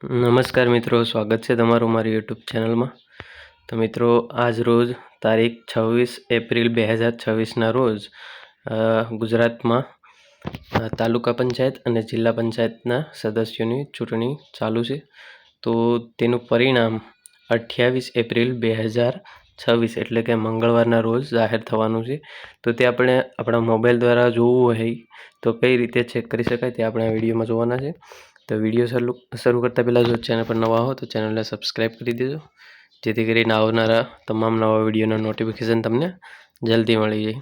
નમસ્કાર મિત્રો, સ્વાગત છે તમારું મારી યુટ્યુબ ચેનલમાં। તો મિત્રો, આજ રોજ તારીખ 26 એપ્રિલ 2026ના રોજ ગુજરાતમાં તાલુકા પંચાયત અને જિલ્લા પંચાયતના સદસ્યોની ચૂંટણી ચાલુ છે। તો તેનું પરિણામ 28 એપ્રિલ 2026 એટલે કે મંગળવારના રોજ જાહેર થવાનું છે। તો તે આપણે આપણા મોબાઈલ દ્વારા જોવું હોય તો કઈ રીતે ચેક કરી શકાય તે આપણે આ વિડીયોમાં જોવાના છે। તો વિડીયો શરૂ કરતાં પહેલાં જો ચેનલ પર નવા હો તો ચેનલને સબસ્ક્રાઈબ કરી દેજો, જેથી કરીને આવનારા તમામ નવા વિડીયોના નોટિફિકેશન તમને જલ્દી મળી જાય।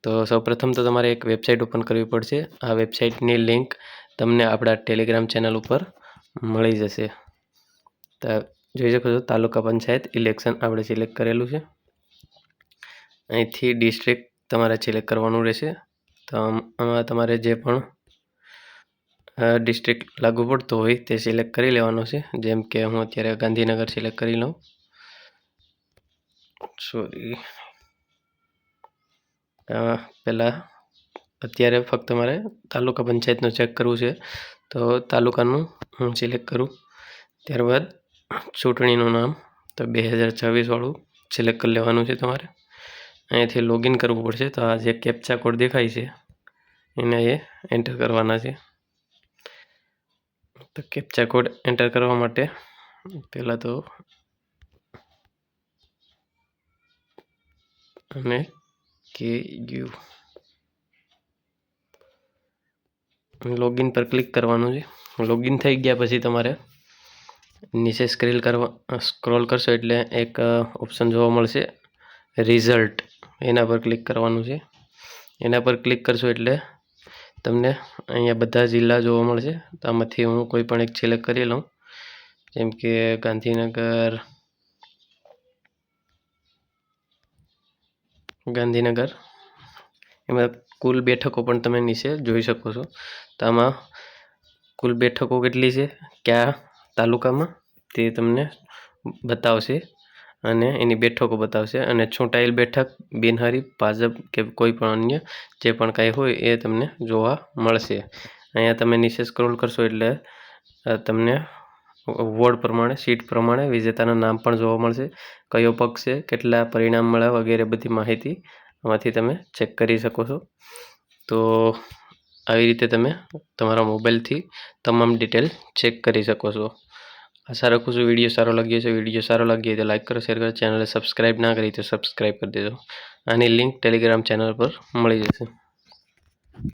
તો સૌપ્રથમ તો તમારે એક વેબસાઇટ ઓપન કરવી પડશે। આ વેબસાઇટની લિંક તમને આપણા ટેલિગ્રામ ચેનલ ઉપર મળી જશે। તો જોઈ શકો છો, તાલુકા પંચાયત ઇલેક્શન આપણે સિલેક્ટ કરેલું છે। અહીંથી ડિસ્ટ્રિક્ટ તમારે સિલેક્ટ કરવાનું રહેશે। તો આમાં તમારે જે પણ ડિસ્ટ્રિક્ટ લાગુ પડતો હોય તે સિલેક્ટ કરી લેવાનો છે। જેમ કે હું અત્યારે ગાંધીનગર સિલેક્ટ કરી લઉં। પહેલાં અત્યારે ફક્ત મારે તાલુકા પંચાયતનું ચેક કરવું છે, તો તાલુકાનું હું સિલેક્ટ કરું। ત્યારબાદ ચૂંટણીનું નામ તો 2026 વાળું સિલેક્ટ કરી લેવાનું છે તમારે। અહીંયાથી લોગિન કરવું પડશે। તો આ જે કેપ્ચા કોડ દેખાય છે એને એ એન્ટર કરવાના છે। તો કેપ્ચા કોડ એન્ટર કરવા માટે પહેલાં તો અને લોગિન પર ક્લિક કરવાનું છે। લોગિન થઈ ગયા પછી તમારે નીચે સ્ક્રોલ કરશો એટલે એક ઓપ્શન જોવા મળશે રિઝલ્ટ, એના પર ક્લિક કરવાનું છે। એના પર ક્લિક કરશો એટલે તમને અહીંયા બધા જિલ્લા જોવા મળશે। તો આમાંથી હું કોઈ પણ એક સિલેક્ટ કરી લઉં, જેમ કે ગાંધીનગર। એમાં કુલ બેઠકો પણ તમે નીચે જોઈ શકો છો। તો આમાં કુલ બેઠકો કેટલી છે કયા તાલુકામાં તે તમને બતાવશે અને એની બેઠકો બતાવશે। અને ચૂંટાયેલ બેઠક, બિનહરીફ, ભાજપ કે કોઈ પણ અન્ય જે પણ કાંઈ હોય એ તમને જોવા મળશે। અહીંયા તમે નીચે સ્ક્રોલ કરશો એટલે તમને વોર્ડ પ્રમાણે, સીટ પ્રમાણે વિજેતાના નામ પણ જોવા મળશે, કયો પક્ષ છે, કેટલા પરિણામ મળ્યા વગેરે બધી માહિતી આમાંથી તમે ચેક કરી શકો છો। તો આવી રીતે તમે તમારા મોબાઈલથી તમામ ડિટેલ ચેક કરી શકો છો। આશા રાખું છું વિડીયો સારો લાગ્યો છે। વિડીયો સારો લાગ્યો હોય તો લાઈક કરો, શેર કરો, ચેનલને સબસ્ક્રાઈબ ના કરી તો સબસ્ક્રાઈબ કરી દેજો। આની લિંક ટેલિગ્રામ ચેનલ પર મળી જશે।